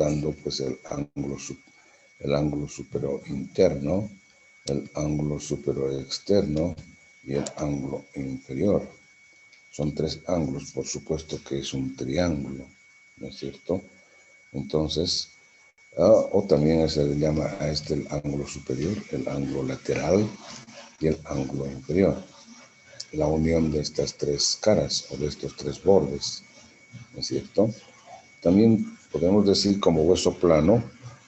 dando pues el ángulo superior interno, el ángulo superior externo y el ángulo inferior. Son tres ángulos, por supuesto que es un triángulo, ¿no es cierto? Entonces, o también se le llama a este el ángulo superior, el ángulo lateral y el ángulo inferior. La unión de estas tres caras o de estos tres bordes, ¿no es cierto? También podemos decir como hueso plano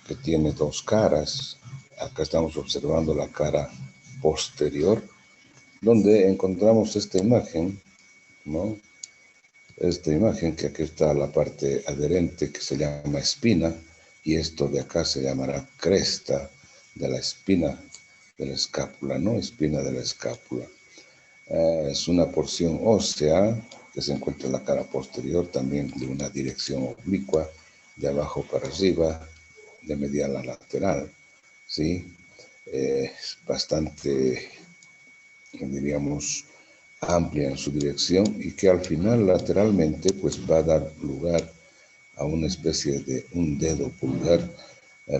que tiene dos caras. Acá estamos observando la cara posterior, donde encontramos esta imagen, ¿no? Esta imagen que aquí está la parte adherente que se llama espina, y esto de acá se llamará cresta de la espina de la escápula, ¿no? Espina de la escápula. Es una porción ósea que se encuentra en la cara posterior, también de una dirección oblicua, de abajo para arriba, de medial a lateral, ¿sí? Es bastante, diríamos, amplia en su dirección y que al final lateralmente pues va a dar lugar a una especie de un dedo pulgar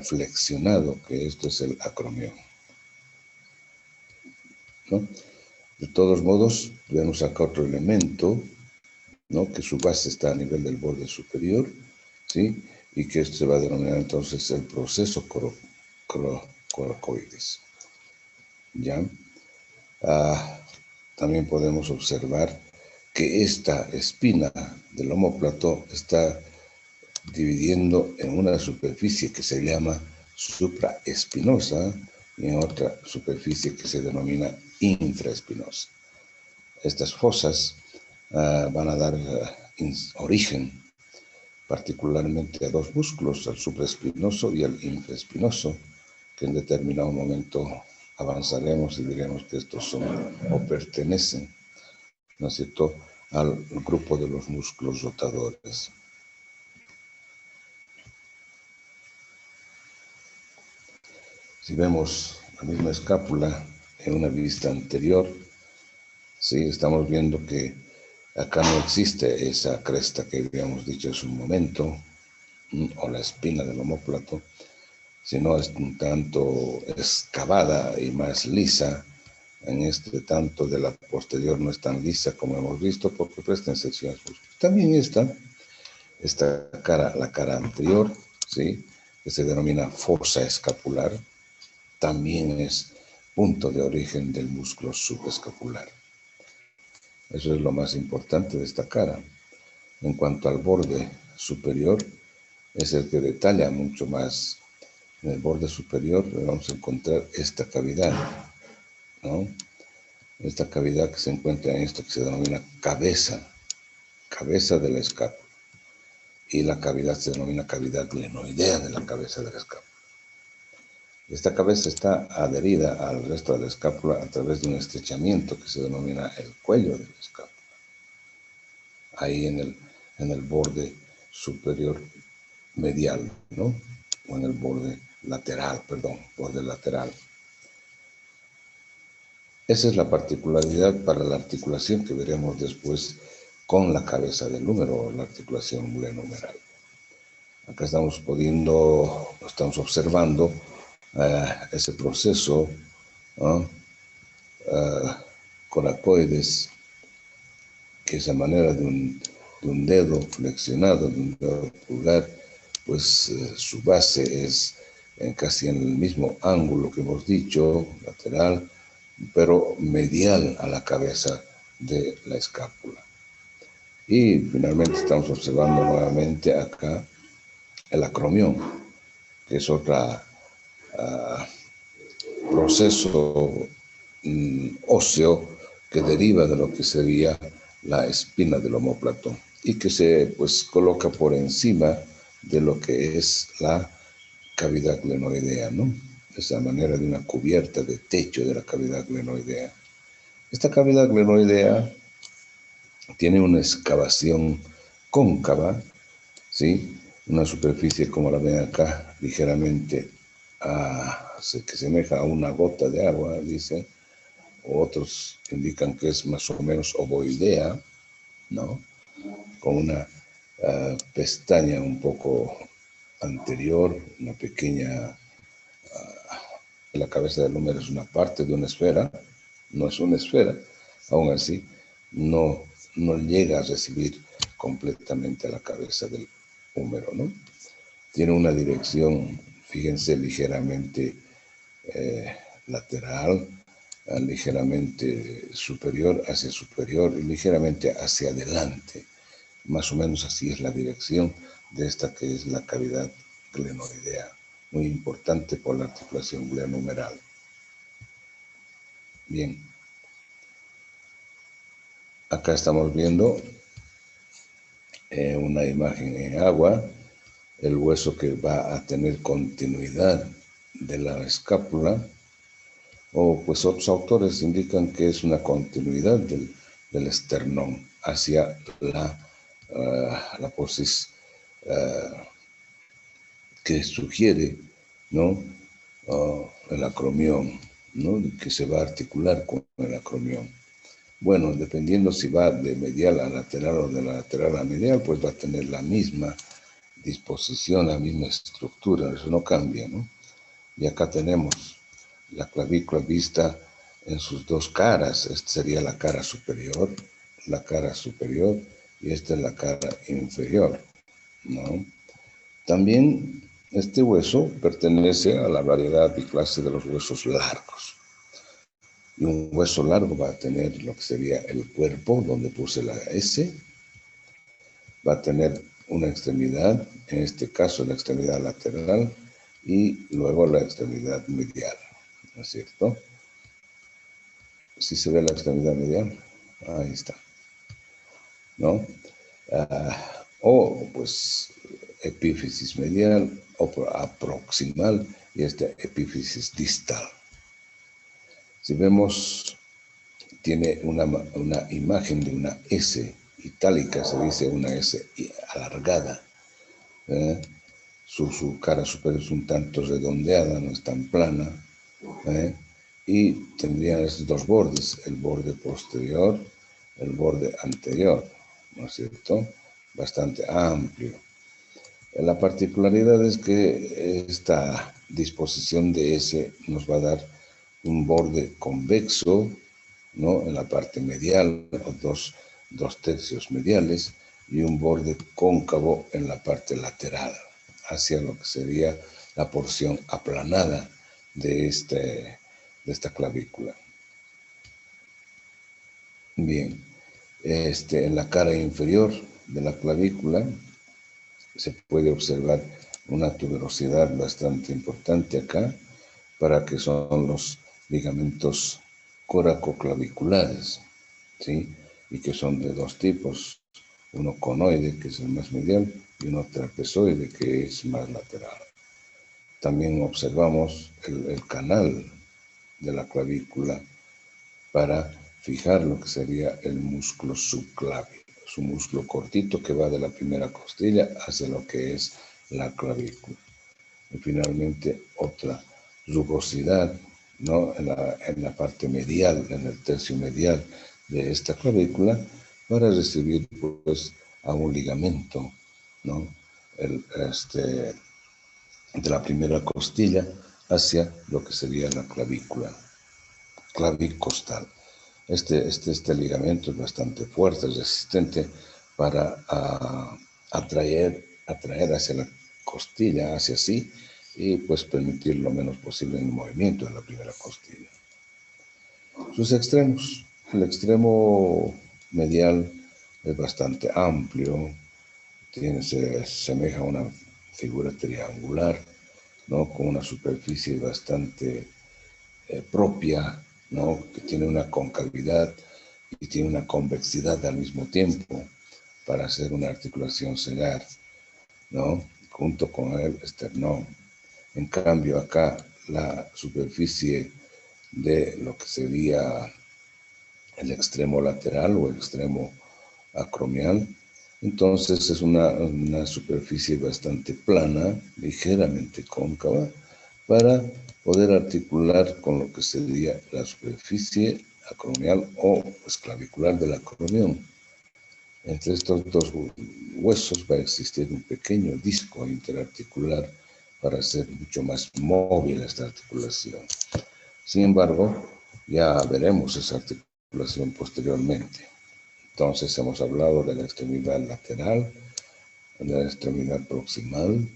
flexionado, que esto es el acromión, ¿no? De todos modos, vemos acá otro elemento, ¿no? Que su base está a nivel del borde superior, ¿sí? Y que esto se va a denominar entonces el proceso coracoides, ¿ya? También podemos observar que esta espina del omóplato está dividiendo en una superficie que se llama supraespinosa y en otra superficie que se denomina infraespinosa. Estas fosas van a dar origen particularmente a dos músculos, al supraespinoso y al infraespinoso, que en determinado momento avanzaremos y diremos que estos son o pertenecen, ¿no es cierto?, al grupo de los músculos rotadores. Si vemos la misma escápula en una vista anterior, sí, estamos viendo que acá no existe esa cresta que habíamos dicho hace un momento, o la espina del omóplato, sino es un tanto excavada y más lisa. En este tanto de la posterior no es tan lisa como hemos visto porque prestan secciones. También esta cara, la cara anterior, ¿sí?, que se denomina fosa escapular, también es punto de origen del músculo subescapular. Eso es lo más importante de esta cara. En cuanto al borde superior, es el que detalla mucho más. En el borde superior vamos a encontrar esta cavidad, ¿no? Esta cavidad que se encuentra en esto que se denomina cabeza de la escápula. Y la cavidad se denomina cavidad glenoidea de la cabeza de la escápula. Esta cabeza está adherida al resto de la escápula a través de un estrechamiento que se denomina el cuello de la escápula. Ahí en el borde superior medial, ¿no? O en el borde lateral. Esa es la particularidad para la articulación que veremos después con la cabeza del número, o la articulación glenohumeral. Acá estamos observando ese proceso coracoides, que es a manera de un dedo flexionado, de un dedo pulgar, pues su base es casi en el mismo ángulo que hemos dicho, lateral, pero medial a la cabeza de la escápula. Y finalmente estamos observando nuevamente acá el acromión, que es otro proceso óseo que deriva de lo que sería la espina del omóplato y que se coloca por encima de lo que es la cavidad glenoidea, ¿no? Esa manera de una cubierta de techo de la cavidad glenoidea. Esta cavidad glenoidea tiene una excavación cóncava, ¿sí? Una superficie, como la ven acá, ligeramente que semeja a una gota de agua, dice. Otros indican que es más o menos ovoidea, ¿no? Con una pestaña un poco anterior, una pequeña, la cabeza del húmero es una parte de una esfera, no es una esfera, aún así no llega a recibir completamente a la cabeza del húmero, ¿no? Tiene una dirección, fíjense, ligeramente lateral, ligeramente superior y ligeramente hacia adelante. Más o menos así es la dirección de esta que es la cavidad glenoidea, muy importante por la articulación glenohumeral. Bien, acá estamos viendo una imagen en agua, el hueso que va a tener continuidad de la escápula, o pues otros autores indican que es una continuidad del esternón hacia la posis que sugiere, ¿no? El acromión, ¿no? Que se va a articular con el acromión. Bueno, dependiendo si va de medial a lateral o de la lateral a medial, pues va a tener la misma disposición, la misma estructura, eso no cambia, ¿no? Y acá tenemos la clavícula vista en sus dos caras. Esta sería la cara superior, y esta es la cara inferior, ¿no? También este hueso pertenece a la variedad y clase de los huesos largos. Y un hueso largo va a tener lo que sería el cuerpo, donde puse la S, va a tener una extremidad, en este caso la extremidad lateral, y luego la extremidad medial, ¿no es cierto? Si se ve la extremidad medial, ahí está, ¿no? O pues epífisis medial o proximal y esta epífisis distal. Si vemos, tiene una imagen de una S itálica, se dice una S alargada. Su cara superior es un tanto redondeada, no es tan plana. Y tendrían esos dos bordes, el borde posterior, el borde anterior, ¿no es cierto? Bastante amplio. La particularidad es que esta disposición de S nos va a dar un borde convexo, ¿no? En la parte medial, o dos tercios mediales, y un borde cóncavo en la parte lateral, hacia lo que sería la porción aplanada de esta clavícula. Bien, en la cara inferior de la clavícula se puede observar una tuberosidad bastante importante acá, para que son los ligamentos coracoclaviculares, ¿sí? Y que son de dos tipos, uno conoide, que es el más medial, y uno trapezoide, que es más lateral. También observamos el canal de la clavícula para fijar lo que sería el músculo subclavio, su músculo cortito que va de la primera costilla hacia lo que es la clavícula. Y finalmente otra rugosidad, ¿no? en la parte medial, en el tercio medial de esta clavícula, para recibir pues a un ligamento, ¿no? De la primera costilla hacia lo que sería la clavícula, clavicostal. Este ligamento es bastante fuerte, resistente para atraer hacia la costilla, hacia sí, y pues permitir lo menos posible el movimiento de la primera costilla. Sus extremos. El extremo medial es bastante amplio, se asemeja a una figura triangular, ¿no? Con una superficie bastante propia, ¿no? Que tiene una concavidad y tiene una convexidad al mismo tiempo para hacer una articulación celar, ¿no? Junto con el esternón. En cambio, acá la superficie de lo que sería el extremo lateral o el extremo acromial, entonces es una superficie bastante plana, ligeramente cóncava, para poder articular con lo que sería la superficie acromial o pues, clavicular del acromión. Entre estos dos huesos va a existir un pequeño disco interarticular para hacer mucho más móvil esta articulación. Sin embargo, ya veremos esa articulación posteriormente. Entonces hemos hablado de la extremidad lateral, de la extremidad proximal,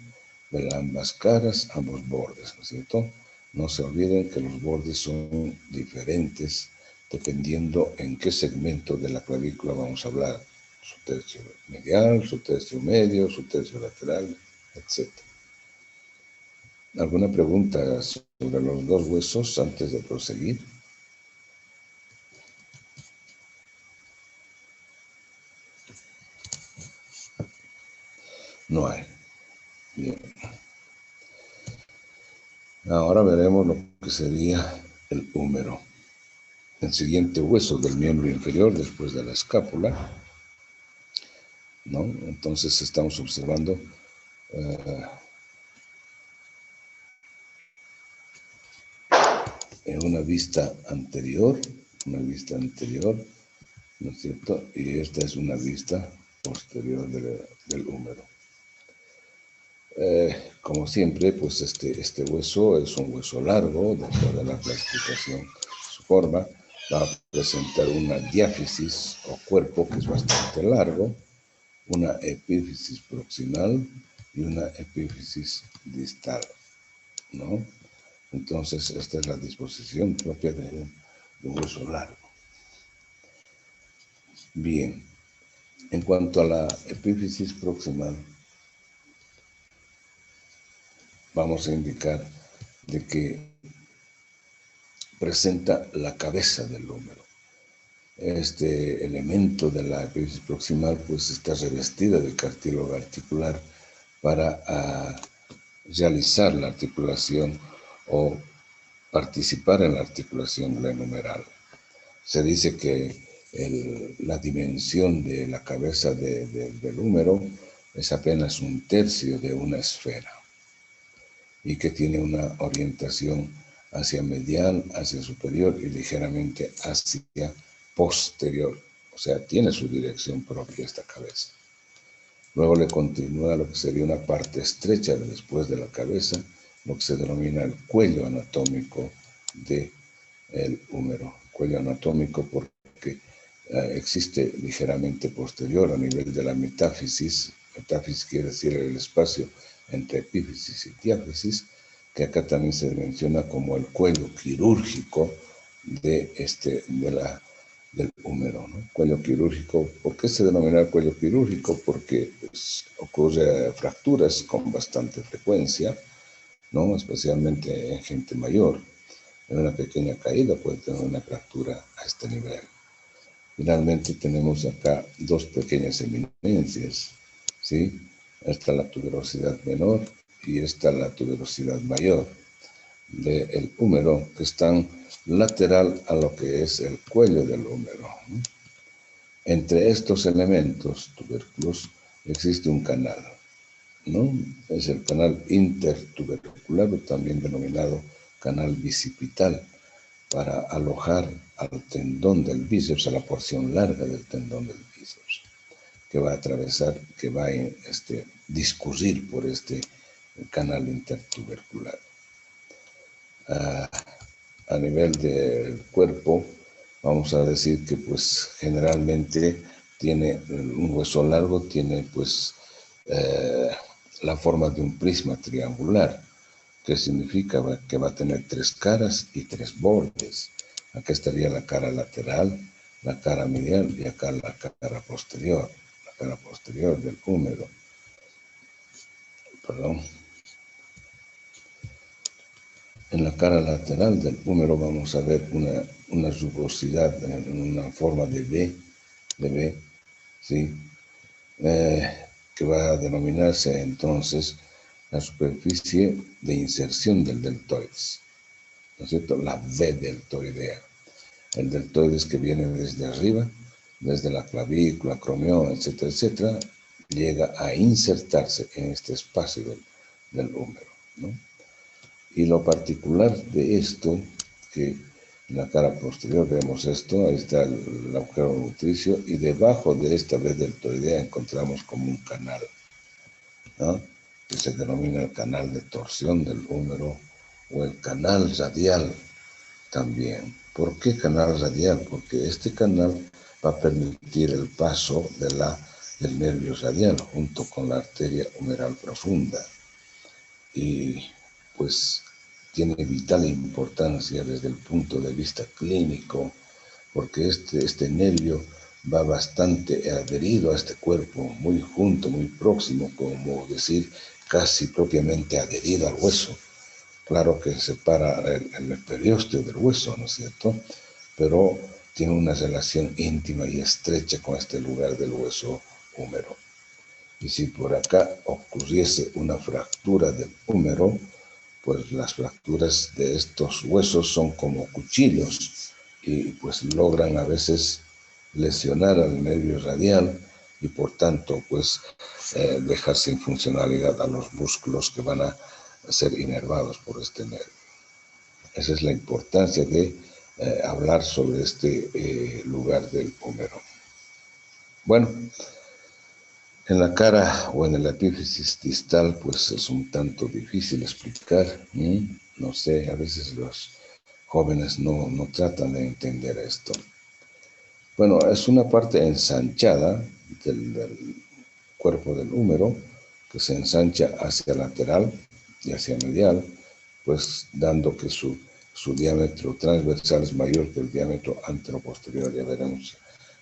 de ambas caras, ambos bordes, ¿no es cierto? No se olviden que los bordes son diferentes dependiendo en qué segmento de la clavícula vamos a hablar. Su tercio medial, su tercio medio, su tercio lateral, etc. ¿Alguna pregunta sobre los dos huesos antes de proseguir? No hay. Bien. Ahora veremos lo que sería el húmero. El siguiente hueso del miembro inferior después de la escápula, ¿no? Entonces estamos observando en una vista anterior, ¿no es cierto? Y esta es una vista posterior del húmero. Como siempre, pues este hueso es un hueso largo, de toda la clasificación, su forma, va a presentar una diáfisis o cuerpo que es bastante largo, una epífisis proximal y una epífisis distal, ¿no? Entonces, esta es la disposición propia de un hueso largo. Bien, en cuanto a la epífisis proximal, vamos a indicar de que presenta la cabeza del húmero. Este elemento de la epífisis proximal pues está revestida de cartílago articular para realizar la articulación o participar en la articulación glenohumeral. Se dice que la dimensión de la cabeza del húmero es apenas un tercio de una esfera y que tiene una orientación hacia medial, hacia superior y ligeramente hacia posterior. O sea, tiene su dirección propia esta cabeza. Luego le continúa lo que sería una parte estrecha después de la cabeza, lo que se denomina el cuello anatómico del húmero. Cuello anatómico porque existe ligeramente posterior a nivel de la metáfisis. Metáfisis quiere decir el espacio entre epífisis y diáfisis, que acá también se menciona como el cuello quirúrgico del húmero, ¿no? Cuello quirúrgico. ¿Por qué se denomina el cuello quirúrgico? Porque pues, ocurre fracturas con bastante frecuencia, ¿no? Especialmente en gente mayor. En una pequeña caída puede tener una fractura a este nivel. Finalmente tenemos acá dos pequeñas eminencias, ¿sí? Esta la tuberosidad menor y esta la tuberosidad mayor del húmero, que están lateral a lo que es el cuello del húmero, ¿no? Entre estos elementos tubérculos existe un canal, ¿no? Es el canal intertubercular, también denominado canal bicipital, para alojar al tendón del bíceps, a la porción larga del tendón del bíceps, que va a atravesar, que va a discurrir por este canal intertubercular. A nivel del cuerpo, vamos a decir que pues generalmente tiene un hueso largo, tiene pues la forma de un prisma triangular, que significa que va a tener tres caras y tres bordes. Acá estaría la cara lateral, la cara medial y acá la cara posterior del húmero. Perdón. En la cara lateral del húmero vamos a ver una rugosidad, una forma de V, ¿sí? Que va a denominarse entonces la superficie de inserción del deltoides, ¿no es cierto? La V deltoidea. El deltoides que viene desde arriba, desde la clavícula, acromión, etcétera, etcétera, llega a insertarse en este espacio del húmero, ¿no? Y lo particular de esto, que En la cara posterior vemos esto, ahí está el agujero nutricio, y debajo de esta vez deltoidea encontramos como un canal, ¿no? Que se denomina el canal de torsión del húmero o el canal radial también. ¿Por qué canal radial? Porque este canal va a permitir el paso del nervio radial junto con la arteria humeral profunda. Y pues tiene vital importancia desde el punto de vista clínico, porque este nervio va bastante adherido a este cuerpo, muy junto, muy próximo, como decir, casi propiamente adherido al hueso. Claro que separa el periósteo del hueso, ¿no es cierto? Pero tiene una relación íntima y estrecha con este lugar del hueso húmero. Y si por acá ocurriese una fractura del húmero, pues las fracturas de estos huesos son como cuchillos y pues logran a veces lesionar al nervio radial y por tanto pues dejar sin funcionalidad a los músculos que van a ser inervados por este nervio. Esa es la importancia de hablar sobre este lugar del húmero. Bueno, en la cara o en el epífisis distal, pues es un tanto difícil explicar. No sé, a veces los jóvenes no tratan de entender esto. Bueno, es una parte ensanchada del cuerpo del húmero que se ensancha hacia lateral y hacia medial, pues dando que su diámetro transversal es mayor que el diámetro anteroposterior. Ya veremos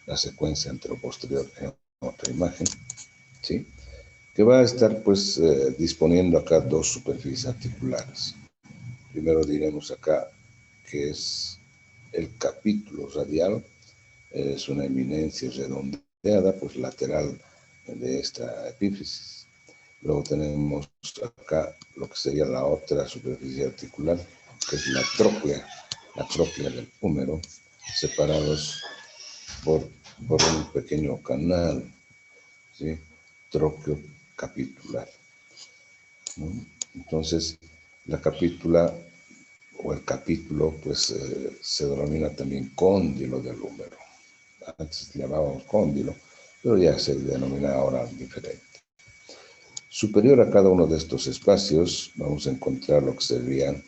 la secuencia anteroposterior en otra imagen, ¿sí? Que va a estar pues disponiendo acá dos superficies articulares. Primero diremos acá que es el capítulo radial, es una eminencia redondeada, pues lateral de esta epífisis. Luego tenemos acá lo que sería la otra superficie articular, que es la tróclea del húmero, separados por un pequeño canal, ¿sí? Trócleo capitular, ¿no? Entonces, la capítula o el capítulo, pues se denomina también cóndilo del húmero. Antes llamábamos cóndilo, pero ya se denomina ahora diferente. Superior a cada uno de estos espacios vamos a encontrar lo que sería,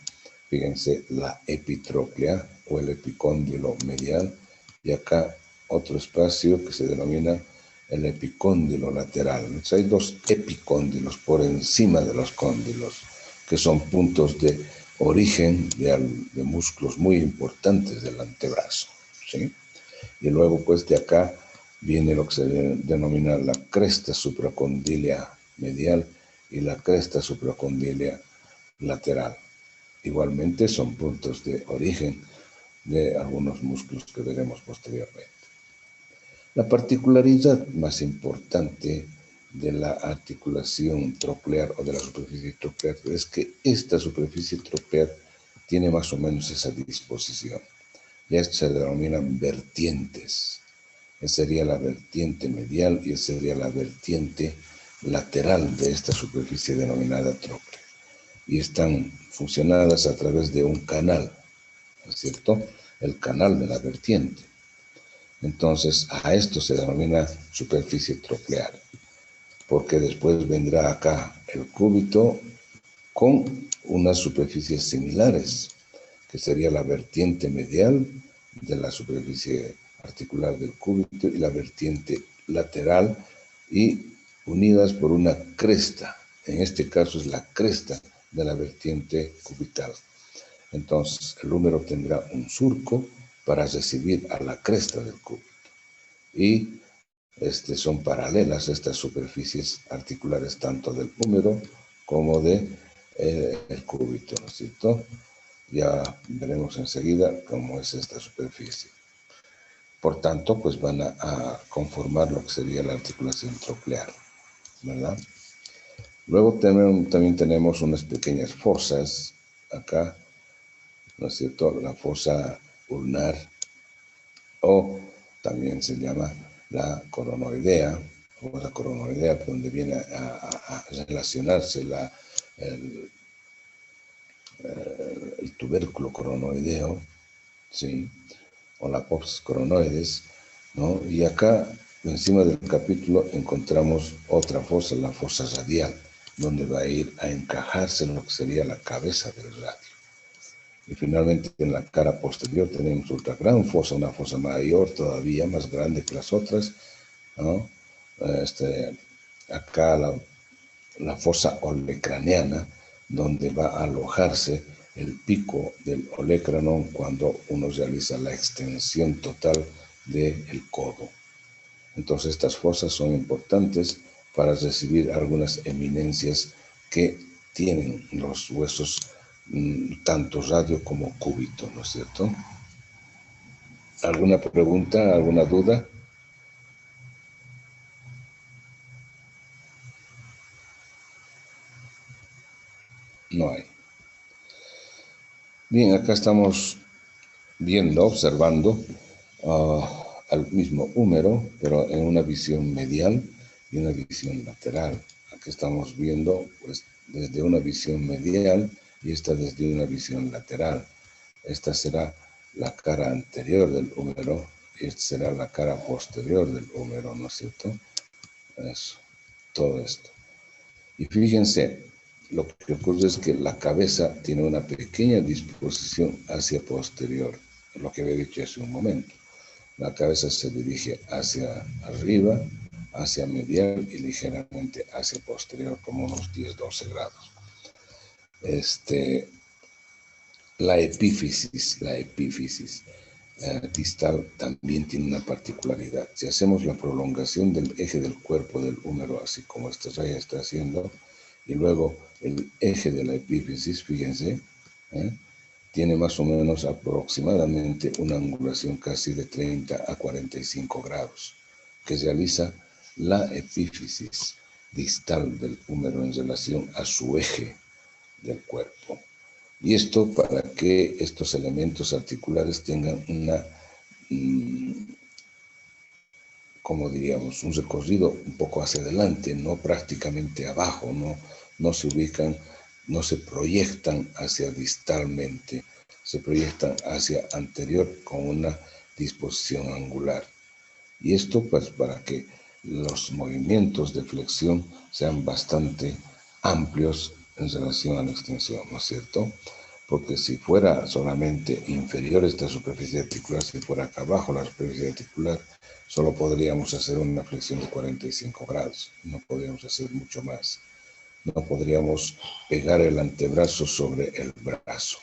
fíjense, la epitróclea o el epicóndilo medial, y acá otro espacio que se denomina el epicóndilo lateral. Entonces hay dos epicóndilos por encima de los cóndilos, que son puntos de origen de músculos muy importantes del antebrazo, ¿sí? Y luego pues de acá viene lo que se denomina la cresta supracondilia medial y la cresta supracondilia lateral. Igualmente son puntos de origen de algunos músculos que veremos posteriormente. La particularidad más importante de la articulación troclear o de la superficie troclear es que esta superficie troclear tiene más o menos esa disposición. Ya se denominan vertientes. Esa sería la vertiente medial y esa sería la vertiente lateral de esta superficie denominada tróclea. Y están funcionadas a través de un canal, ¿no es cierto? El canal de la vertiente. Entonces, a esto se denomina superficie troclear, porque después vendrá acá el cúbito con unas superficies similares, que sería la vertiente medial de la superficie articular del cúbito y la vertiente lateral, y unidas por una cresta. En este caso es la cresta de la vertiente cubital. Entonces, el húmero tendrá un surco para recibir a la cresta del cúbito. Y son paralelas estas superficies articulares tanto del húmero como del cúbito, ¿no es cierto? Ya veremos enseguida cómo es esta superficie. Por tanto, pues van a conformar lo que sería la articulación troclear, ¿verdad? Luego también tenemos unas pequeñas fosas acá, ¿no es cierto? La fosa ulnar, o también se llama la coronoidea, o la coronoidea, donde viene a relacionarse el tubérculo coronoideo ¿sí? O la pops coronoides, ¿no? Y acá, encima del capítulo, encontramos otra fosa, la fosa radial, donde va a ir a encajarse en lo que sería la cabeza del radio. Y finalmente, en la cara posterior tenemos otra gran fosa, una fosa mayor todavía, más grande que las otras, ¿no? Acá la fosa olecraneana, donde va a alojarse el pico del olecranon cuando uno realiza la extensión total del codo. Entonces estas fosas son importantes para recibir algunas eminencias que tienen los huesos, tanto radio como cúbito, ¿no es cierto? ¿Alguna pregunta, alguna duda? No hay. Bien, acá estamos viendo, observando al mismo húmero, pero en una visión medial y una visión lateral. Aquí estamos viendo pues, desde una visión medial y esta desde una visión lateral. Esta será la cara anterior del húmero y esta será la cara posterior del húmero, ¿no es cierto? Eso, todo esto. Y fíjense, lo que ocurre es que la cabeza tiene una pequeña disposición hacia posterior, lo que había dicho hace un momento. La cabeza se dirige hacia arriba, hacia medial y ligeramente hacia posterior, como unos 10-12 grados. La epífisis distal también tiene una particularidad. Si hacemos la prolongación del eje del cuerpo del húmero, así como esta raya está haciendo, y luego el eje de la epífisis, fíjense, tiene más o menos aproximadamente una angulación casi de 30 a 45 grados, que realiza la epífisis distal del húmero en relación a su eje del cuerpo. Y esto para que estos elementos articulares tengan una, como diríamos, un recorrido un poco hacia adelante, no prácticamente abajo, no se ubican, no se proyectan hacia distalmente, se proyectan hacia anterior con una disposición angular. Y esto pues para que los movimientos de flexión sean bastante amplios en relación a la extensión, ¿no es cierto? Porque si fuera solamente inferior esta superficie articular, si fuera acá abajo la superficie articular, solo podríamos hacer una flexión de 45 grados, no podríamos hacer mucho más. No podríamos pegar el antebrazo sobre el brazo.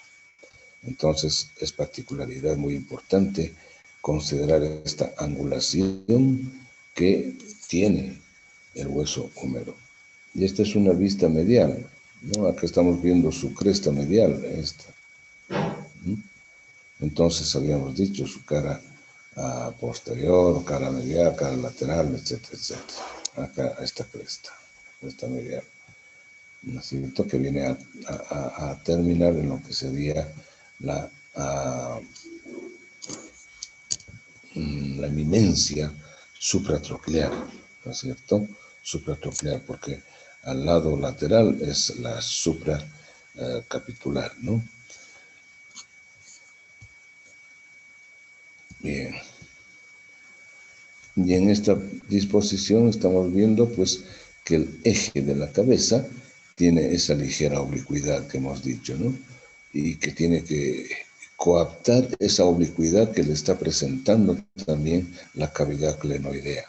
Entonces es particularidad muy importante considerar esta angulación que tiene el hueso húmero. Y esta es una vista medial, ¿no? Acá estamos viendo su cresta medial, esta. Entonces habíamos dicho su cara posterior, cara medial, cara lateral, etcétera, etcétera. Acá esta cresta medial, ¿no es cierto? Que viene a terminar en lo que sería la eminencia supratroclear, ¿no es cierto? Supratroclear, porque al lado lateral es la supracapitular, ¿no? Bien. Y en esta disposición estamos viendo pues que el eje de la cabeza tiene esa ligera oblicuidad que hemos dicho, ¿no? Y que tiene que coaptar esa oblicuidad que le está presentando también la cavidad glenoidea,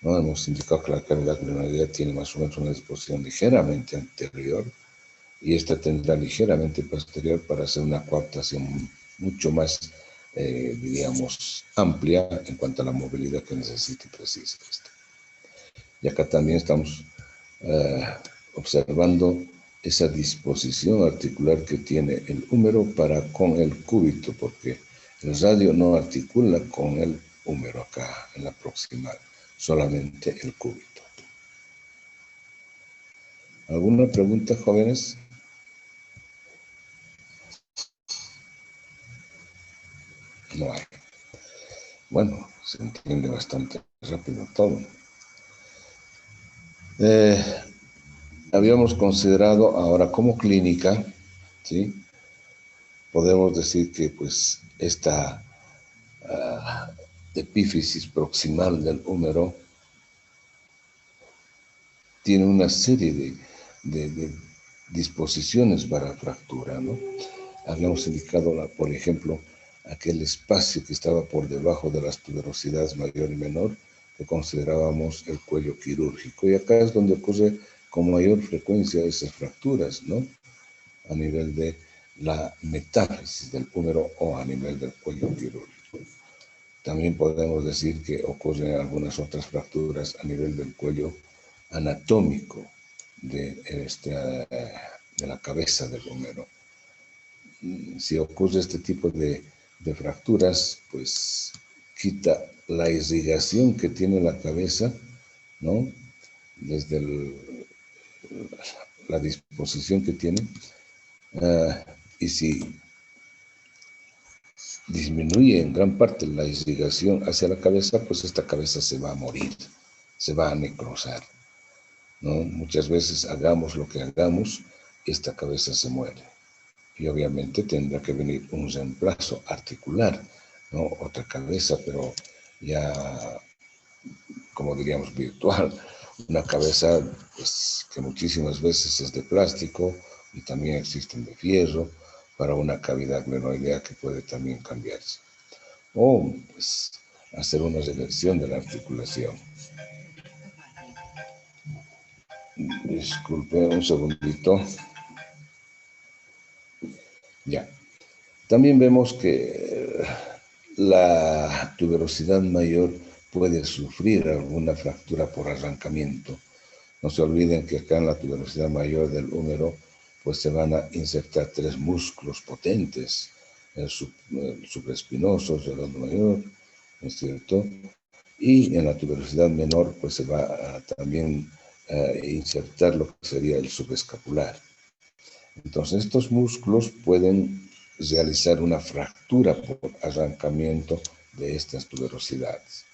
¿no? Hemos indicado que la cavidad glenoidea tiene más o menos una disposición ligeramente anterior y esta tendrá ligeramente posterior para hacer una coaptación mucho más, diríamos, amplia en cuanto a la movilidad que necesita y precisa. Y acá también estamos observando esa disposición articular que tiene el húmero para con el cúbito, porque el radio no articula con el húmero acá en la proximal, solamente el cúbito. ¿Alguna pregunta, jóvenes? No hay. Bueno, se entiende bastante rápido todo. Habíamos considerado ahora como clínica, ¿sí? podemos decir que pues esta epífisis proximal del húmero tiene una serie de disposiciones para fractura, ¿no? Habíamos indicado, por ejemplo, aquel espacio que estaba por debajo de las tuberosidades mayor y menor, que considerábamos el cuello quirúrgico. Y acá es donde ocurre con mayor frecuencia esas fracturas, ¿no? A nivel de la metáfisis del húmero o a nivel del cuello quirúrgico. También podemos decir que ocurren algunas otras fracturas a nivel del cuello anatómico de la cabeza del húmero. Si ocurre este tipo de fracturas, pues quita la irrigación que tiene la cabeza, ¿no? Desde la disposición que tiene. Y si disminuye en gran parte la irrigación hacia la cabeza, pues esta cabeza se va a morir, se va a necrosar, ¿no? Muchas veces hagamos lo que hagamos, esta cabeza se muere. Y obviamente tendrá que venir un reemplazo articular, ¿no? Otra cabeza, pero ya, como diríamos, virtual. Una cabeza pues, que muchísimas veces es de plástico y también existen de fierro para una cavidad glenoidea que puede también cambiarse. O pues, hacer una reversión de la articulación. Disculpe un segundito. Ya. También vemos que la tuberosidad mayor puede sufrir alguna fractura por arrancamiento. No se olviden que acá en la tuberosidad mayor del húmero pues se van a insertar 3 músculos potentes, el supraespinoso, el redondo mayor, ¿no es cierto? Y en la tuberosidad menor pues se va a también insertar lo que sería el subescapular. Entonces estos músculos pueden realizar una fractura por arrancamiento de estas tuberosidades.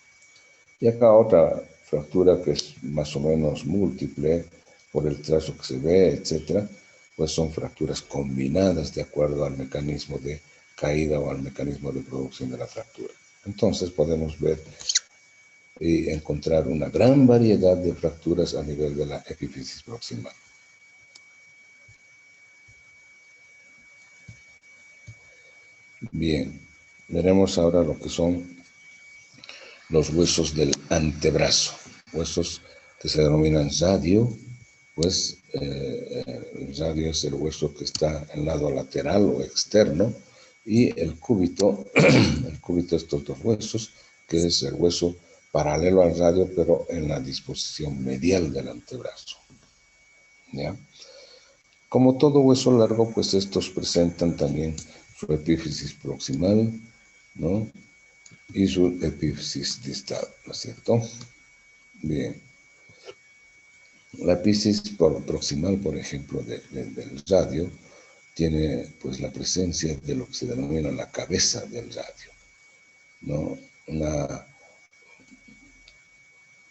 Y acá otra fractura que es más o menos múltiple por el trazo que se ve, etcétera, pues son fracturas combinadas de acuerdo al mecanismo de caída o al mecanismo de producción de la fractura. Entonces podemos ver y encontrar una gran variedad de fracturas a nivel de la epífisis proximal. Bien, veremos ahora lo que son los huesos del antebrazo, huesos que se denominan radio, pues el radio es el hueso que está en el lado lateral o externo, y el cúbito, estos dos huesos, que es el hueso paralelo al radio, pero en la disposición medial del antebrazo. ¿Ya? Como todo hueso largo, pues estos presentan también su epífisis proximal, ¿no? Y su epífisis distal, ¿no es cierto? Bien. La epífisis proximal, por ejemplo, del radio, tiene pues la presencia de lo que se denomina la cabeza del radio, ¿no?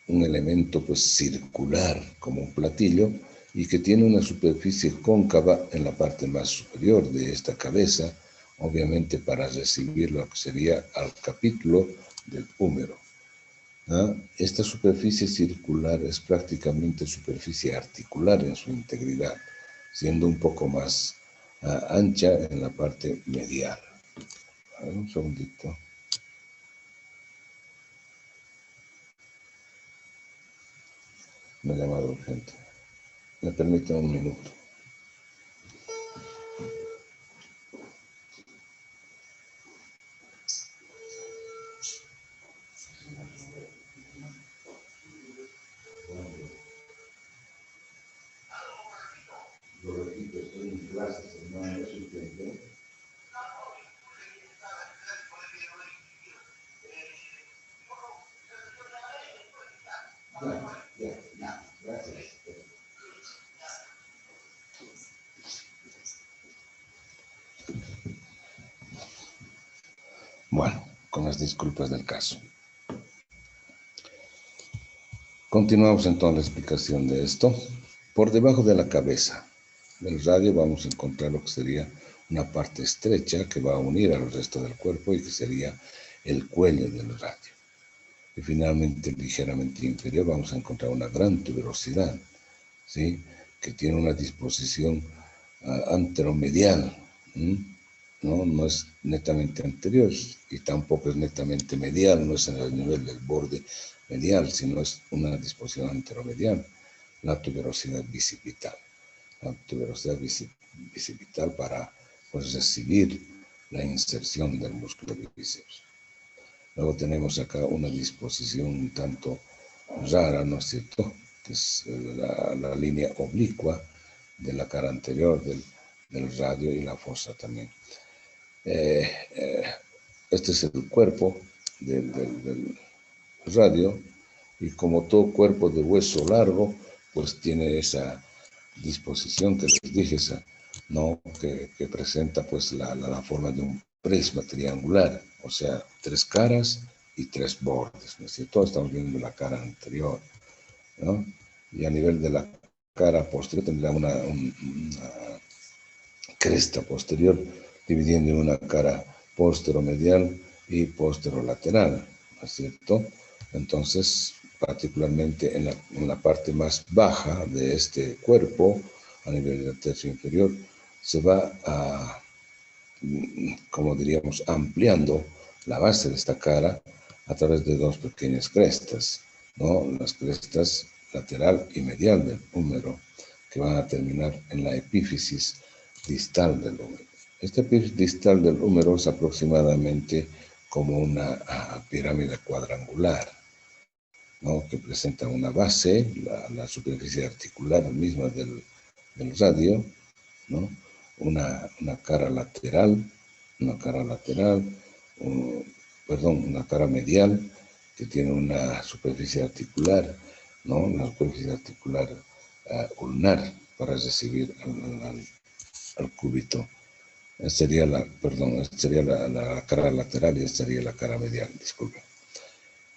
Un elemento pues circular como un platillo y que tiene una superficie cóncava en la parte más superior de esta cabeza, obviamente para recibir lo que sería al capítulo del húmero. ¿Ah? Esta superficie circular es prácticamente superficie articular en su integridad, siendo un poco más ancha en la parte medial. A ver, un segundito. Una llamada urgente. Me permite un minuto. Lo repito, estoy en clases, hermano, es urgente. Ya, gracias. Bueno, con las disculpas del caso. Continuamos entonces la explicación de esto. Por debajo de la cabeza del radio vamos a encontrar lo que sería una parte estrecha que va a unir al resto del cuerpo y que sería el cuello del radio. Y finalmente, ligeramente inferior, vamos a encontrar una gran tuberosidad, ¿sí? Que tiene una disposición anteromedial, no es netamente anterior y tampoco es netamente medial, no es en el nivel del borde medial, sino es una disposición anteromedial, la tuberosidad bicipital. La tuberosidad bicipital para pues, recibir la inserción del músculo bíceps. Luego tenemos acá una disposición un tanto rara, ¿no es cierto? Que es la línea oblicua de la cara anterior del radio y la fosa también. Este es el cuerpo del radio y como todo cuerpo de hueso largo, pues tiene esa disposición que les dije, ¿no? que presenta pues la forma de un prisma triangular, o sea, 3 caras y 3 bordes, ¿no es cierto? Estamos viendo la cara anterior, ¿no? Y a nivel de la cara posterior tendrá una cresta posterior, dividiendo en una cara posteromedial y posterolateral, ¿no es cierto? Entonces, particularmente en la parte más baja de este cuerpo, a nivel del tercio inferior, se va como diríamos, ampliando la base de esta cara a través de 2 pequeñas crestas, ¿no? Las crestas lateral y medial del húmero, que van a terminar en la epífisis distal del húmero. Esta epífisis distal del húmero es aproximadamente como una pirámide cuadrangular, ¿no? Que presenta una base, la superficie articular misma del radio, ¿no? Una cara lateral, una cara medial que tiene una superficie articular, ¿no? Una superficie articular ulnar para recibir al cúbito. Esta sería la cara lateral y esta sería la cara medial, disculpen.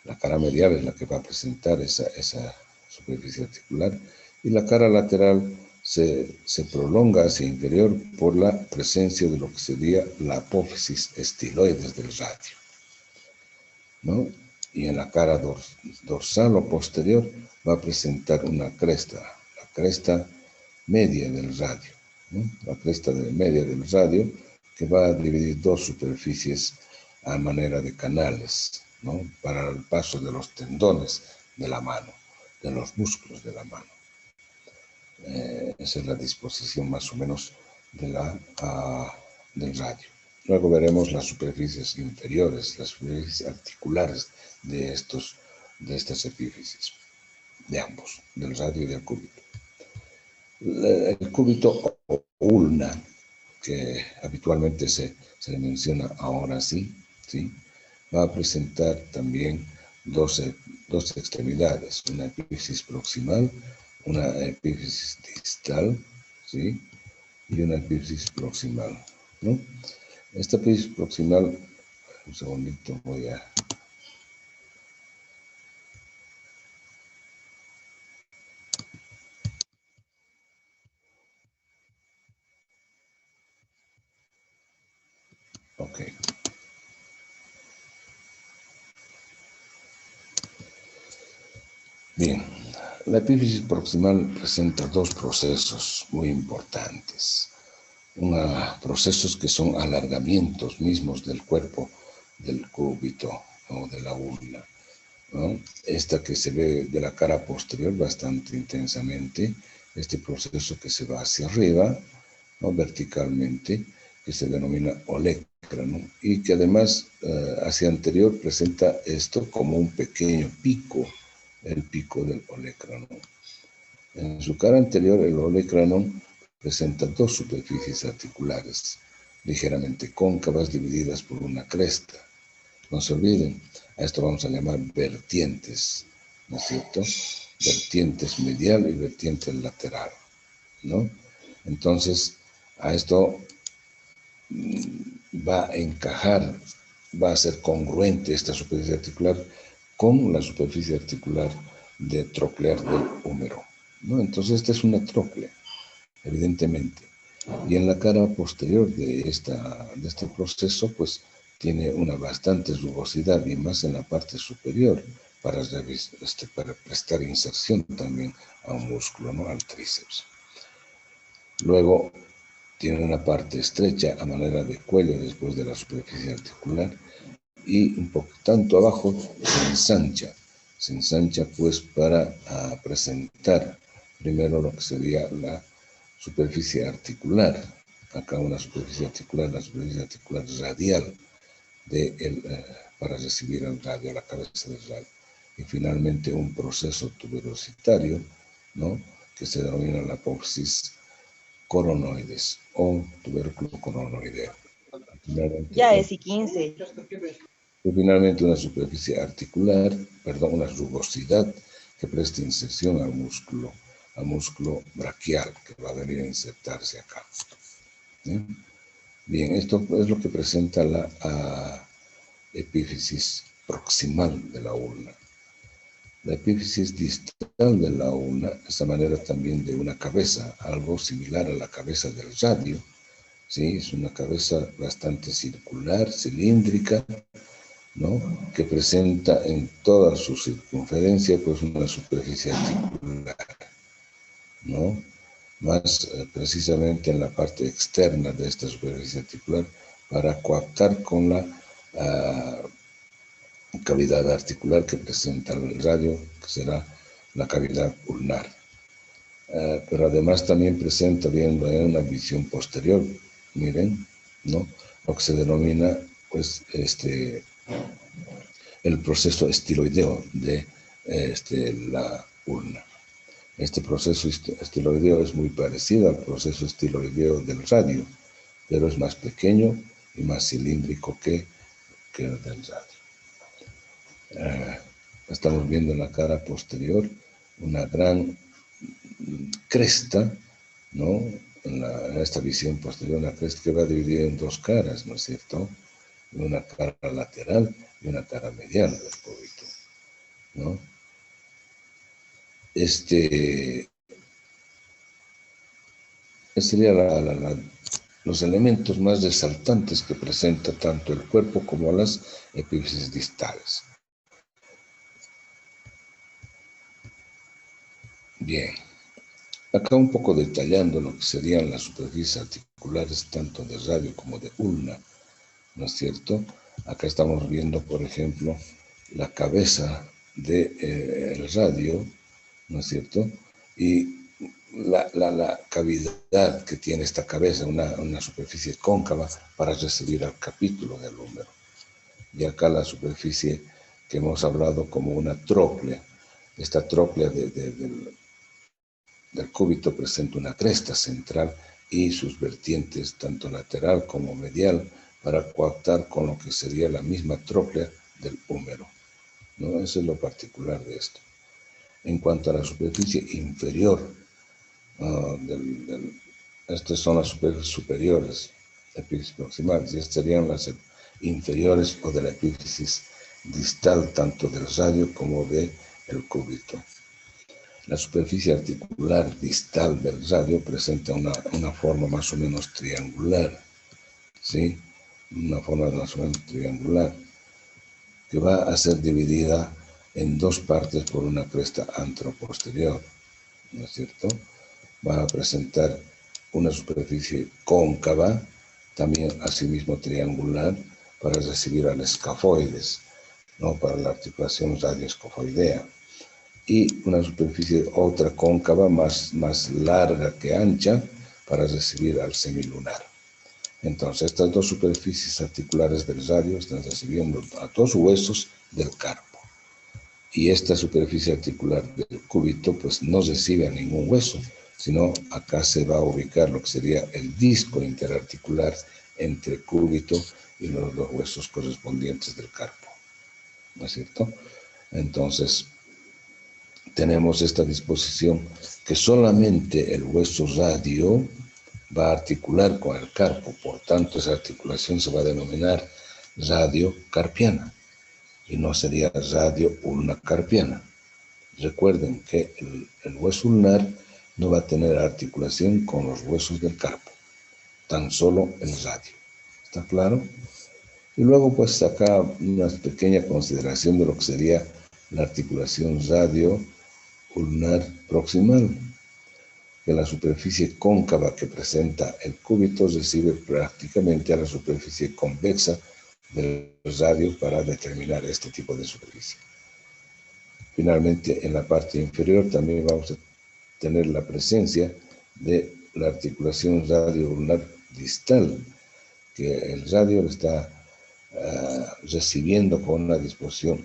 La cara medial es la que va a presentar esa superficie articular y la cara lateral se prolonga hacia inferior por la presencia de lo que sería la apófisis estiloides del radio, ¿no? Y en la cara dorsal o posterior va a presentar una cresta, la cresta media del radio, ¿no? La cresta media del radio que va a dividir 2 superficies a manera de canales, ¿no? Para el paso de los tendones de la mano, de los músculos de la mano. Esa es la disposición más o menos del radio. Luego veremos las superficies inferiores, las superficies articulares de estas epífisis, de ambos, del radio y del cúbito. El cúbito o ulna, que habitualmente se le menciona ahora ¿sí? Va a presentar también dos extremidades, una epífisis proximal, una epífisis distal, ¿sí? Y una epífisis proximal, ¿no? Esta epífisis proximal, un segundito, voy a... Ok. Bien, la epífisis proximal presenta 2 procesos muy importantes. Procesos que son alargamientos mismos del cuerpo del cúbito o de la ulna, ¿no? Esta que se ve de la cara posterior bastante intensamente, este proceso que se va hacia arriba, ¿no? Verticalmente, que se denomina olecrano y que además hacia anterior presenta esto como un pequeño pico, el pico del olecrano. En su cara anterior, el olecrano presenta 2 superficies articulares, ligeramente cóncavas, divididas por una cresta. No se olviden, a esto vamos a llamar vertientes, ¿no es cierto? Vertientes medial y vertiente lateral, ¿no? Entonces, a esto va a encajar, va a ser congruente esta superficie articular con la superficie articular troclear del húmero, ¿no? Entonces esta es una tróclea, evidentemente. Y en la cara posterior de este proceso, pues tiene una bastante rugosidad y más en la parte superior para prestar inserción también a un músculo, ¿no? Al tríceps. Luego tiene una parte estrecha a manera de cuello después de la superficie articular y un poco tanto abajo se ensancha pues para presentar primero lo que sería la superficie articular, acá una superficie articular, la superficie articular radial para recibir el radio, la cabeza del radio. Y finalmente un proceso tuberositario, ¿no? Que se denomina la apófisis coronoides o tubérculo coronoideo. Ya es y 15. Y finalmente una superficie articular, perdón, una rugosidad que presta inserción al músculo braquial que va a venir a insertarse acá. ¿Sí? Bien, esto es lo que presenta la epífisis proximal de la ulna. La epífisis distal de la ulna es a manera también de una cabeza, algo similar a la cabeza del radio. ¿Sí? Es una cabeza bastante circular, cilíndrica, ¿no? Que presenta en toda su circunferencia pues una superficie articular, ¿no? Más precisamente en la parte externa de esta superficie articular para coaptar con la cavidad articular que presenta el radio, que será la cavidad ulnar. Pero además también presenta bien una visión posterior, miren, ¿no? Lo que se denomina pues el proceso estiloideo de la ulna. Este proceso estiloideo es muy parecido al proceso estiloideo del radio, pero es más pequeño y más cilíndrico que el del radio. Estamos viendo en la cara posterior una gran cresta, ¿no? En esta visión posterior, una cresta que va dividida en dos caras, ¿no es cierto? Una cara lateral y una cara medial del cúbito, ¿no? Serían los elementos más resaltantes que presenta tanto el cuerpo como las epífisis distales. Bien, acá un poco detallando lo que serían las superficies articulares tanto de radio como de ulna, ¿no es cierto? Acá estamos viendo, por ejemplo, la cabeza del radio, ¿no es cierto? Y la cavidad que tiene esta cabeza, una superficie cóncava para recibir al capítulo del húmero. Y acá la superficie que hemos hablado como una tróclea. Esta tróclea del cúbito presenta una cresta central y sus vertientes, tanto lateral como medial, para coaptar con lo que sería la misma tróclea del húmero, ¿no? Eso es lo particular de esto. En cuanto a la superficie inferior, estas son las superficies superiores, epífisis proximales, y estas serían las inferiores o de la epífisis distal, tanto del radio como del cúbito. La superficie articular distal del radio presenta una forma más o menos triangular, ¿sí? Una forma más o menos triangular, que va a ser dividida en dos partes por una cresta anteroposterior, ¿no es cierto? Va a presentar una superficie cóncava, también asimismo triangular, para recibir al escafoides, ¿no? Para la articulación radioescafoidea. Y una superficie otra cóncava más larga que ancha para recibir al semilunar. Entonces, estas dos superficies articulares del radio están recibiendo a dos huesos del carpo. Y esta superficie articular del cúbito, pues no recibe a ningún hueso, sino acá se va a ubicar lo que sería el disco interarticular entre cúbito y los dos huesos correspondientes del carpo, ¿no es cierto? Entonces, tenemos esta disposición que solamente el hueso radio va a articular con el carpo, por tanto esa articulación se va a denominar radiocarpiana y no sería radio ulnacarpiana. Recuerden que el hueso ulnar no va a tener articulación con los huesos del carpo, tan solo el radio. ¿Está claro? Y luego pues acá una pequeña consideración de lo que sería la articulación radio-ulnar proximal, que la superficie cóncava que presenta el cúbito recibe prácticamente a la superficie convexa del radio para determinar este tipo de superficie. Finalmente, en la parte inferior también vamos a tener la presencia de la articulación radio-ulnar distal, que el radio está recibiendo con una disposición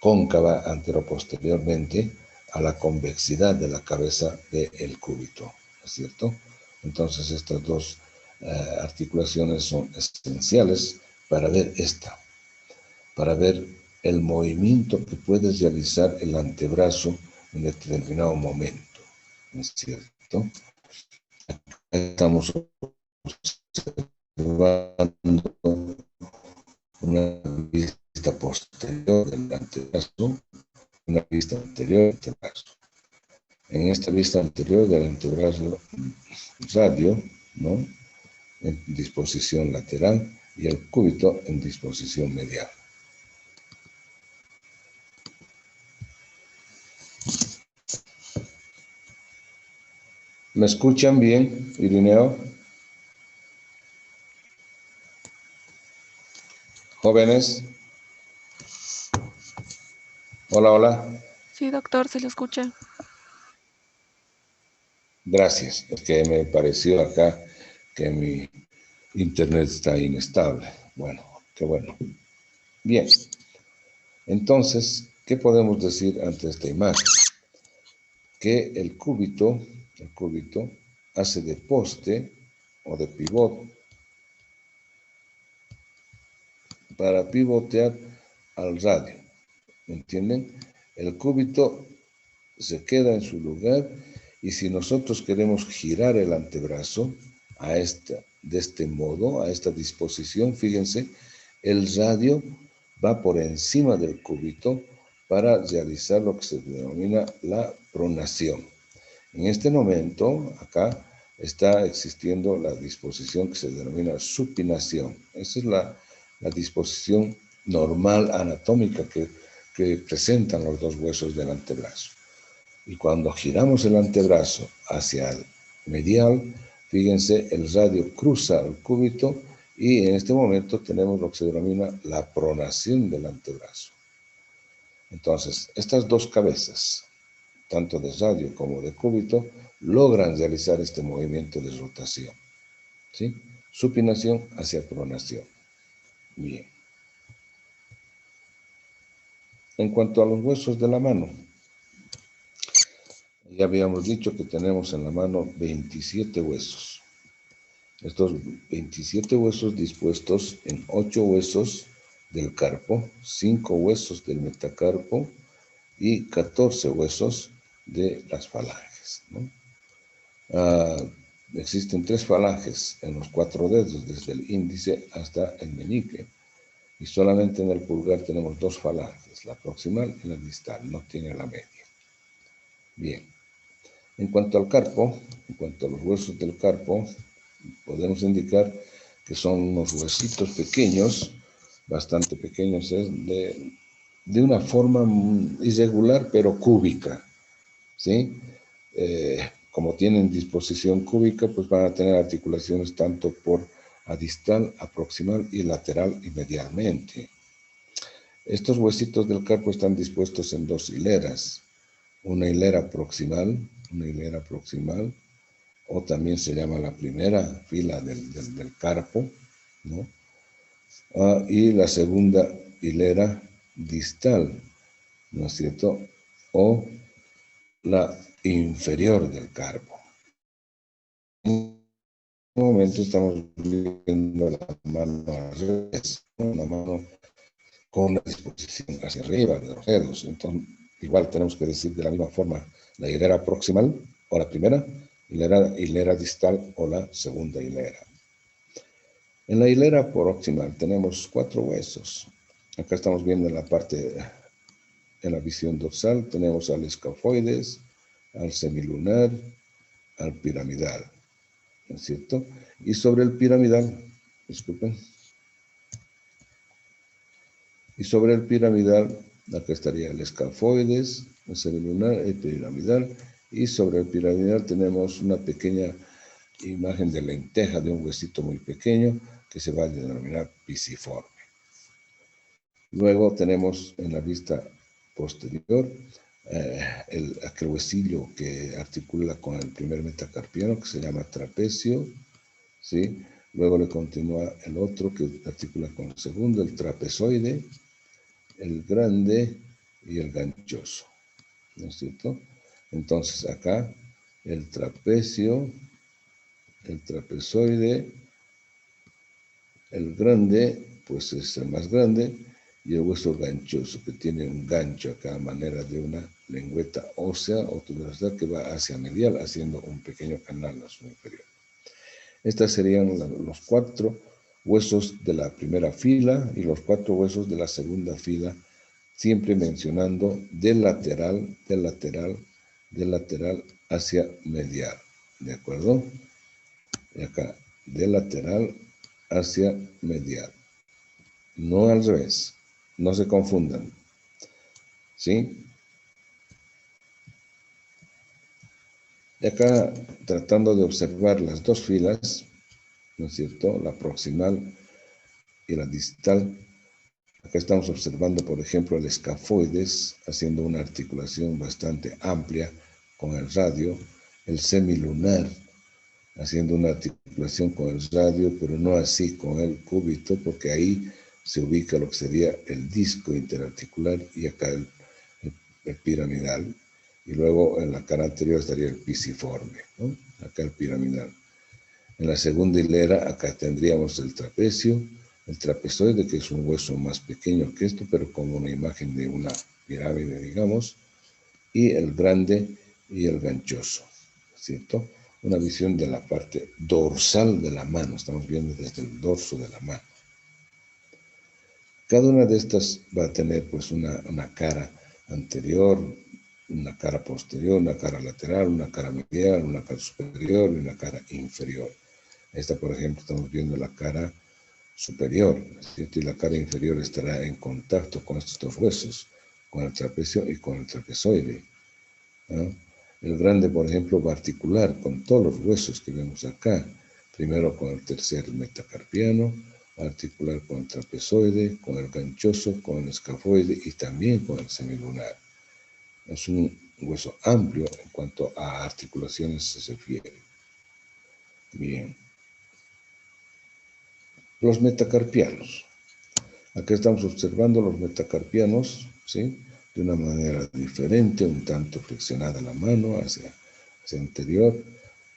cóncava anteroposteriormente a la convexidad de la cabeza del cúbito, ¿no es cierto? Entonces estas dos articulaciones son esenciales para ver para ver el movimiento que puede realizar el antebrazo en determinado momento, ¿no es cierto? Acá estamos observando una vista posterior del antebrazo, una vista anterior del antebrazo. En esta vista anterior del antebrazo radio, ¿no?, en disposición lateral, y el cúbito en disposición medial. ¿Me escuchan bien, Irineo? Jóvenes. Hola, hola. Sí, doctor, se le escucha. Gracias, es que me pareció acá que mi internet está inestable. Bueno, qué bueno. Bien, entonces, ¿qué podemos decir ante esta imagen? Que el cúbito hace de poste o de pivot para pivotear al radio. ¿Entienden? El cúbito se queda en su lugar y si nosotros queremos girar el antebrazo de este modo, a esta disposición, fíjense, el radio va por encima del cúbito para realizar lo que se denomina la pronación. En este momento, acá, está existiendo la disposición que se denomina supinación. Esa es la disposición normal anatómica que presentan los dos huesos del antebrazo. Y cuando giramos el antebrazo hacia el medial, fíjense, el radio cruza el cúbito y en este momento tenemos lo que se denomina la pronación del antebrazo. Entonces, estas dos cabezas, tanto de radio como de cúbito, logran realizar este movimiento de rotación, ¿sí? Supinación hacia pronación. Bien. En cuanto a los huesos de la mano, ya habíamos dicho que tenemos en la mano 27 huesos. Estos 27 huesos dispuestos en 8 huesos del carpo, 5 huesos del metacarpo y 14 huesos de las falanges, ¿no? Existen 3 falanges en los 4 dedos, desde el índice hasta el meñique. Y solamente en el pulgar tenemos 2 falanges, la proximal y la distal, no tiene la media. Bien. En cuanto al carpo, en cuanto a los huesos del carpo, podemos indicar que son unos huesitos pequeños, bastante pequeños, de una forma irregular pero cúbica, ¿sí? Como tienen disposición cúbica, pues van a tener articulaciones tanto por adistal, aproximal y lateral y medialmente. Estos huesitos del carpo están dispuestos en 2 hileras, una hilera proximal, o también se llama la primera fila del carpo, ¿no? Y la segunda hilera distal, ¿no es cierto? O la inferior del carpo. En este momento estamos viendo la mano al revés, una mano con la disposición hacia arriba de los dedos. Entonces, igual tenemos que decir de la misma forma la hilera proximal o la primera, hilera distal o la segunda hilera. En la hilera proximal tenemos 4 huesos. Acá estamos viendo en la parte, en la visión dorsal, tenemos al escafoides, al semilunar, al piramidal. ¿no es cierto? Y sobre el piramidal, disculpen, y sobre el piramidal, acá estaría el escafoides, el semilunar, el piramidal, y sobre el piramidal tenemos una pequeña imagen de lenteja de un huesito muy pequeño que se va a denominar pisiforme. Luego tenemos en la vista posterior aquel huesillo que articula con el primer metacarpiano, que se llama trapecio, ¿sí? Luego le continúa el otro que articula con el segundo, el trapezoide, el grande y el ganchoso, ¿no es cierto? Entonces acá el trapecio, el trapezoide, el grande, pues es el más grande, y el hueso ganchoso, que tiene un gancho acá a manera de una lengüeta ósea o tuberosidad que va hacia medial, haciendo un pequeño canal a su inferior. Estos serían los 4 huesos de la primera fila y los 4 huesos de la segunda fila, siempre mencionando del lateral hacia medial, ¿de acuerdo? Y acá, del lateral hacia medial, no al revés, no se confundan, ¿sí? Y acá, tratando de observar las 2 filas, ¿no es cierto?, la proximal y la distal. Acá estamos observando, por ejemplo, el escafoides, haciendo una articulación bastante amplia con el radio, el semilunar, haciendo una articulación con el radio, pero no así con el cúbito, porque ahí se ubica lo que sería el disco interarticular y acá el piramidal. Y luego en la cara anterior estaría el pisiforme, ¿no? Acá el piramidal. En la segunda hilera, acá tendríamos el trapecio, el trapezoide, que es un hueso más pequeño que esto, pero como una imagen de una pirámide, digamos, y el grande y el ganchoso, ¿cierto? Una visión de la parte dorsal de la mano, estamos viendo desde el dorso de la mano. Cada una de estas va a tener pues una cara anterior, una cara posterior, una cara lateral, una cara medial, una cara superior y una cara inferior. Esta, por ejemplo, estamos viendo la cara superior, ¿cierto? Y la cara inferior estará en contacto con estos 2 huesos, con el trapecio y con el trapezoide, ¿no? El grande, por ejemplo, va a articular con todos los huesos que vemos acá, primero con el tercer metacarpiano, va a articular con el trapezoide, con el ganchoso, con el escafoide y también con el semilunar. Es un hueso amplio en cuanto a articulaciones se refiere. Bien. Los metacarpianos. Acá estamos observando los metacarpianos, ¿sí?, de una manera diferente, un tanto flexionada la mano hacia anterior,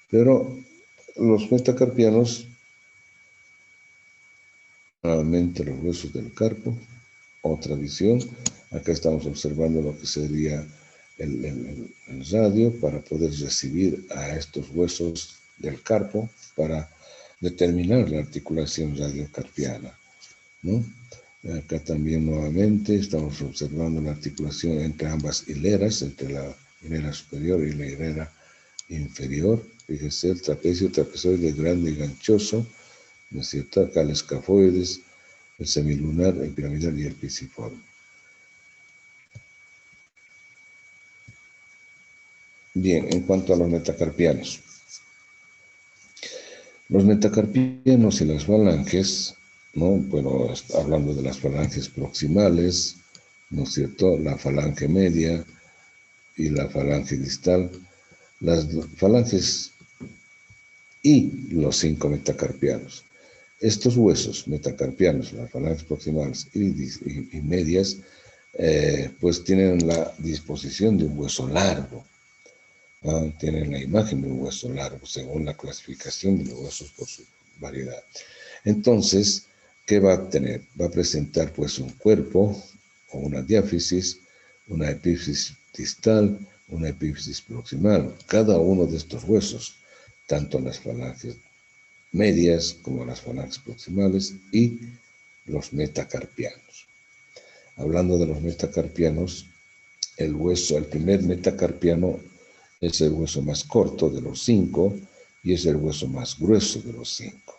pero los metacarpianos, nuevamente los huesos del carpo, otra visión. Acá estamos observando lo que sería el radio para poder recibir a estos huesos del carpo para determinar la articulación radiocarpiana, ¿no? Acá también nuevamente estamos observando la articulación entre ambas hileras, entre la hilera superior y la hilera inferior. Fíjense, el trapecio, trapezoide grande y ganchoso, ¿no es cierto? Acá el escafoides, el semilunar, el piramidal y el pisiforme. Bien, en cuanto a los metacarpianos. Los metacarpianos y las falanges, ¿no? Bueno, hablando de las falanges proximales, ¿no es cierto?, la falange media y la falange distal, las falanges y los 5 metacarpianos. Estos huesos metacarpianos, las falanges proximales y medias, pues tienen la disposición de un hueso largo. Tienen la imagen de un hueso largo, según la clasificación de los huesos por su variedad. Entonces, ¿qué va a tener? Va a presentar pues un cuerpo o una diáfisis, una epífisis distal, una epífisis proximal. Cada uno de estos huesos, tanto las falanges medias como las falanges proximales y los metacarpianos. Hablando de los metacarpianos, el primer metacarpiano es el hueso más corto de los 5, y es el hueso más grueso de los 5,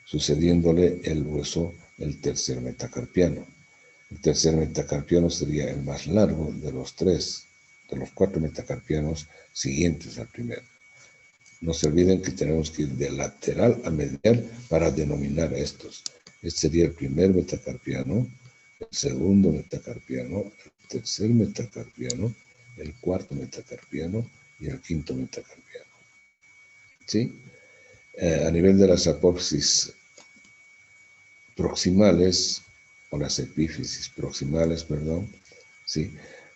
sucediéndole el tercer metacarpiano. El tercer metacarpiano sería el más largo de los 4 metacarpianos siguientes al primero. No se olviden que tenemos que ir de lateral a medial para denominar estos. Este sería el primer metacarpiano, el segundo metacarpiano, el tercer metacarpiano, el cuarto metacarpiano y el quinto metacarpiano. ¿Sí? A nivel de las apófisis proximales, o las epífisis proximales, perdón, ¿sí?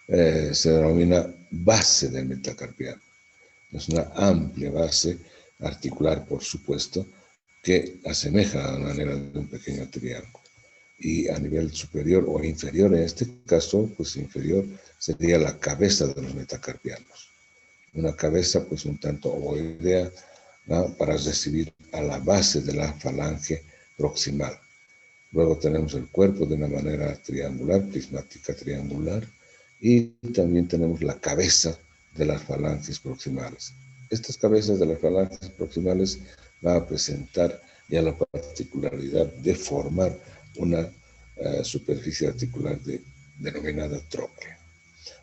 Se denomina base del metacarpiano. Es una amplia base articular, por supuesto, que asemeja a la manera de un pequeño triángulo. Y a nivel superior o inferior, en este caso, pues inferior, sería la cabeza de los metacarpianos. Una cabeza, pues un tanto ovoidea, ¿no?, para recibir a la base de la falange proximal. Luego tenemos el cuerpo de una manera triangular, prismática triangular, y también tenemos la cabeza de las falanges proximales. Estas cabezas de las falanges proximales van a presentar ya la particularidad de formar una superficie articular denominada tróclea.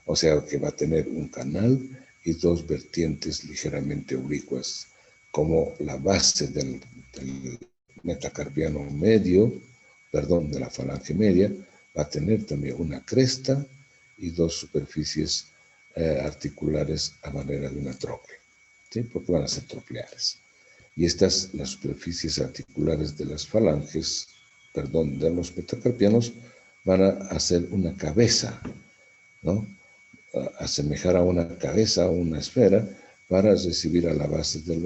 O sea que va a tener un canal y 2 vertientes ligeramente oblicuas, como la base del metacarpiano medio, de la falange media, va a tener también una cresta y 2 superficies articulares a manera de una tróclea, ¿sí? Porque van a ser trocleares. Y estas, las superficies articulares de las falanges, de los metacarpianos, van a hacer una cabeza, ¿no?, asemejar a una cabeza o una esfera para recibir a la base de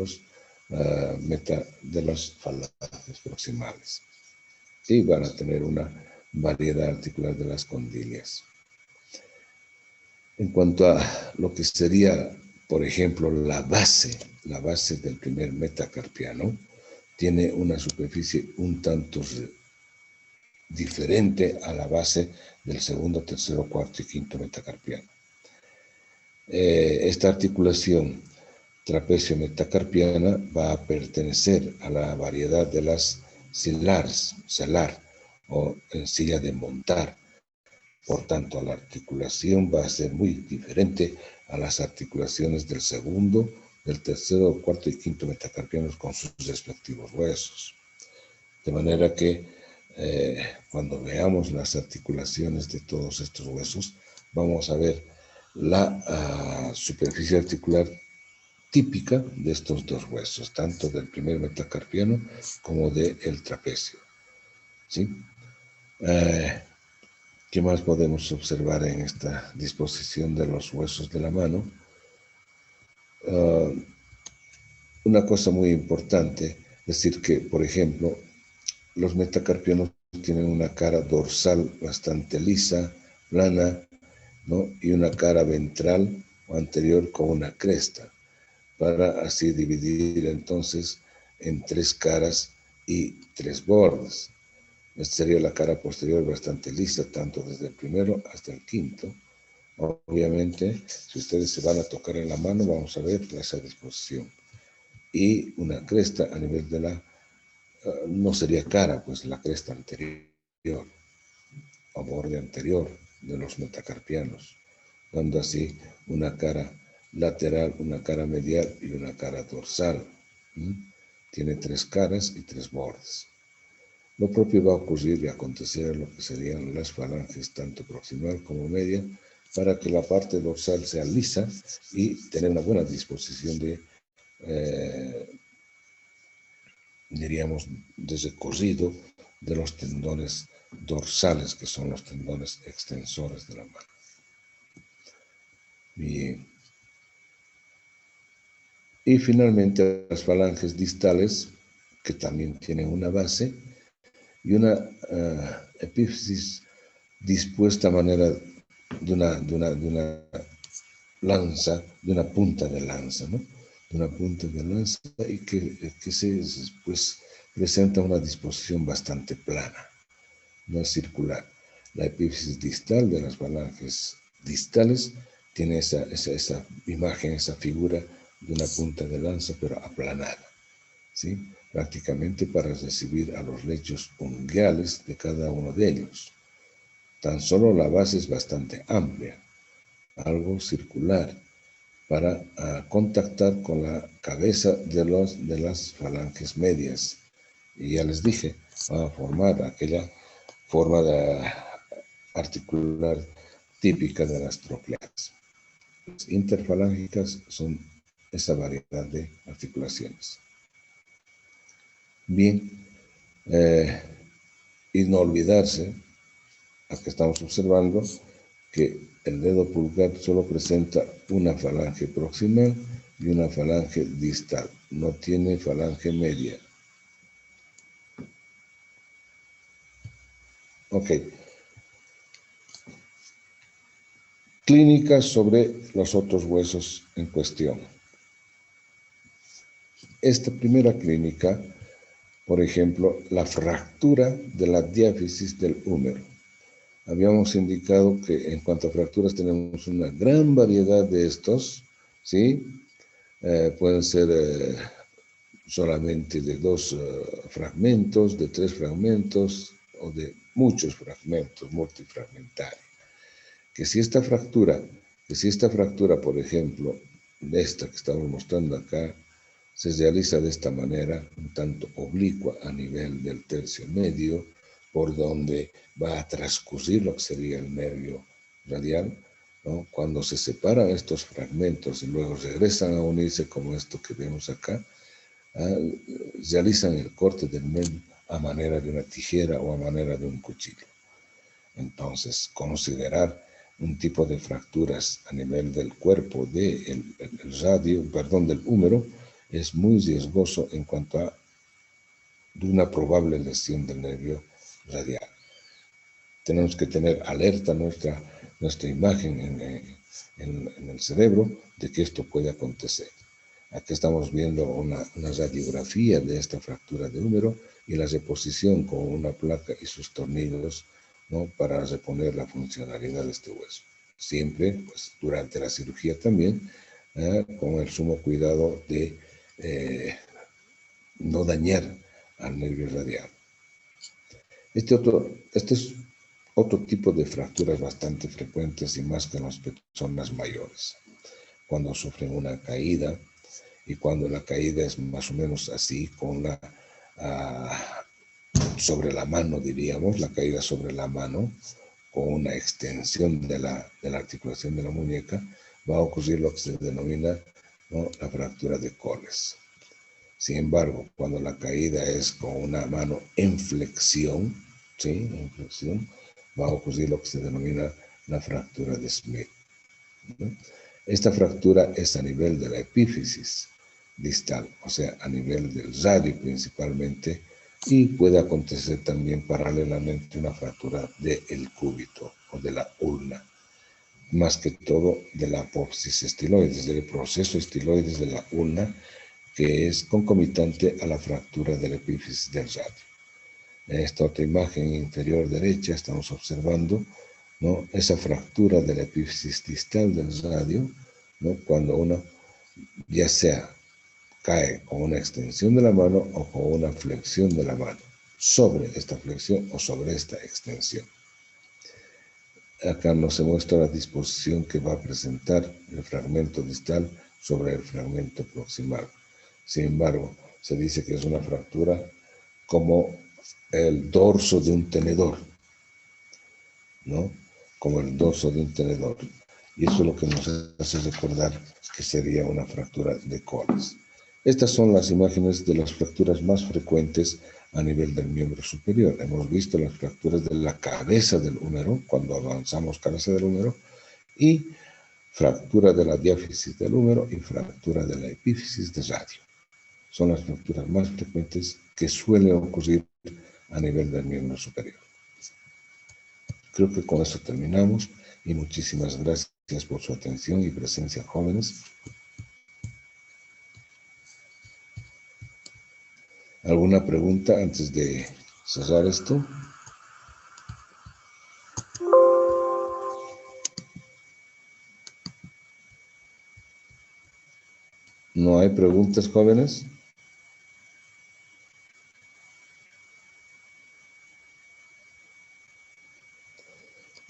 las falanges proximales. Y van a tener una variedad articular de las condilias. En cuanto a lo que sería, por ejemplo, la base del primer metacarpiano, tiene una superficie un tanto diferente a la base del segundo, tercero, cuarto y quinto metacarpiano. Esta articulación trapecio-metacarpiana va a pertenecer a la variedad de las celar o encilla de montar. Por tanto, la articulación va a ser muy diferente a las articulaciones del segundo, del tercero, cuarto y quinto metacarpianos con sus respectivos huesos. De manera que cuando veamos las articulaciones de todos estos huesos, vamos a ver la superficie articular típica de estos 2 huesos, tanto del primer metacarpiano como del trapecio. ¿Sí? ¿Qué más podemos observar en esta disposición de los huesos de la mano? Una cosa muy importante, es decir que, por ejemplo, los metacarpianos tienen una cara dorsal bastante lisa, plana, ¿no?, y una cara ventral o anterior con una cresta, para así dividir entonces en 3 caras y 3 bordes. Esta sería la cara posterior bastante lisa, tanto desde el primero hasta el quinto. Obviamente, si ustedes se van a tocar en la mano, vamos a ver esa disposición. Y una cresta a nivel de la, no sería cara, pues la cresta anterior, o borde anterior de los metacarpianos, dando así una cara lateral, una cara medial y una cara dorsal. Tiene 3 caras y 3 bordes. Lo propio va a ocurrir y acontecer en lo que serían las falanges, tanto proximal como media, para que la parte dorsal sea lisa y tener una buena disposición de, diríamos, de recorrido de los tendones dorsales, que son los tendones extensores de la mano. Bien. Y finalmente las falanges distales, que también tienen una base y una epífisis dispuesta a manera de una lanza, de una punta de lanza, ¿no? De una punta de lanza, y que se pues, presenta una disposición bastante plana, no es circular. La epífisis distal de las falanges distales tiene esa imagen, esa figura de una punta de lanza, pero aplanada, ¿sí? Prácticamente para recibir a los lechos unguiales de cada uno de ellos. Tan solo la base es bastante amplia, algo circular, para contactar con la cabeza de las falanges medias. Y ya les dije, va a formar aquella forma articular típica de las trocleadas. Las interfalángicas son esa variedad de articulaciones. Bien, y no olvidarse, aquí estamos observando que el dedo pulgar solo presenta una falange proximal y una falange distal, no tiene falange media. Ok. Clínicas sobre los otros huesos en cuestión. Esta primera clínica, por ejemplo, la fractura de la diáfisis del húmero. Habíamos indicado que en cuanto a fracturas tenemos una gran variedad de estos, ¿sí? Pueden ser solamente de 2 fragmentos, de 3 fragmentos o de muchos fragmentos, multifragmentarios. Que si esta fractura, por ejemplo, esta que estamos mostrando acá, se realiza de esta manera, un tanto oblicua a nivel del tercio medio, por donde va a transcurrir lo que sería el nervio radial, ¿no? Cuando se separan estos fragmentos y luego regresan a unirse, como esto que vemos acá, realizan el corte del nervio a manera de una tijera o a manera de un cuchillo. Entonces, considerar un tipo de fracturas a nivel del cuerpo del húmero, es muy riesgoso en cuanto a una probable lesión del nervio radial. Tenemos que tener alerta nuestra imagen en el cerebro de que esto puede acontecer. Aquí estamos viendo una radiografía de esta fractura de húmero y la reposición con una placa y sus tornillos, ¿no? Para reponer la funcionalidad de este hueso. Siempre, pues, durante la cirugía también, con el sumo cuidado de no dañar al nervio radial. Este es otro tipo de fracturas bastante frecuentes y más que en las personas mayores. Cuando sufren una caída y cuando la caída es más o menos así, con sobre la mano, diríamos, la caída sobre la mano, con una extensión de la articulación de la muñeca, va a ocurrir lo que se denomina, ¿no?, la fractura de Colles. Sin embargo, cuando la caída es con una mano en flexión, ¿sí?, en flexión, va a ocurrir lo que se denomina la fractura de Smith, ¿no? Esta fractura es a nivel de la epífisis distal, o sea, a nivel del radio principalmente, y puede acontecer también paralelamente una fractura del cúbito o de la ulna, más que todo de la apófisis estiloides, del proceso estiloides de la ulna, que es concomitante a la fractura de la epífisis del radio. En esta otra imagen inferior derecha estamos observando, ¿no?, esa fractura de la epífisis distal del radio, ¿no?, cuando uno ya sea cae con una extensión de la mano o con una flexión de la mano, sobre esta flexión o sobre esta extensión. Acá nos muestra la disposición que va a presentar el fragmento distal sobre el fragmento proximal. Sin embargo, se dice que es una fractura como el dorso de un tenedor, ¿no? Como el dorso de un tenedor. Y eso es lo que nos hace recordar que sería una fractura de Colles. Estas son las imágenes de las fracturas más frecuentes a nivel del miembro superior. Hemos visto las fracturas de la cabeza del húmero, cuando avanzamos cabeza del húmero, y fractura de la diáfisis del húmero y fractura de la epífisis de radio. Son las fracturas más frecuentes que suelen ocurrir a nivel del miembro superior. Creo que con eso terminamos y muchísimas gracias por su atención y presencia, jóvenes. ¿Alguna pregunta antes de cerrar esto? ¿No hay preguntas, jóvenes?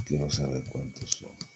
Quiero saber cuántos son.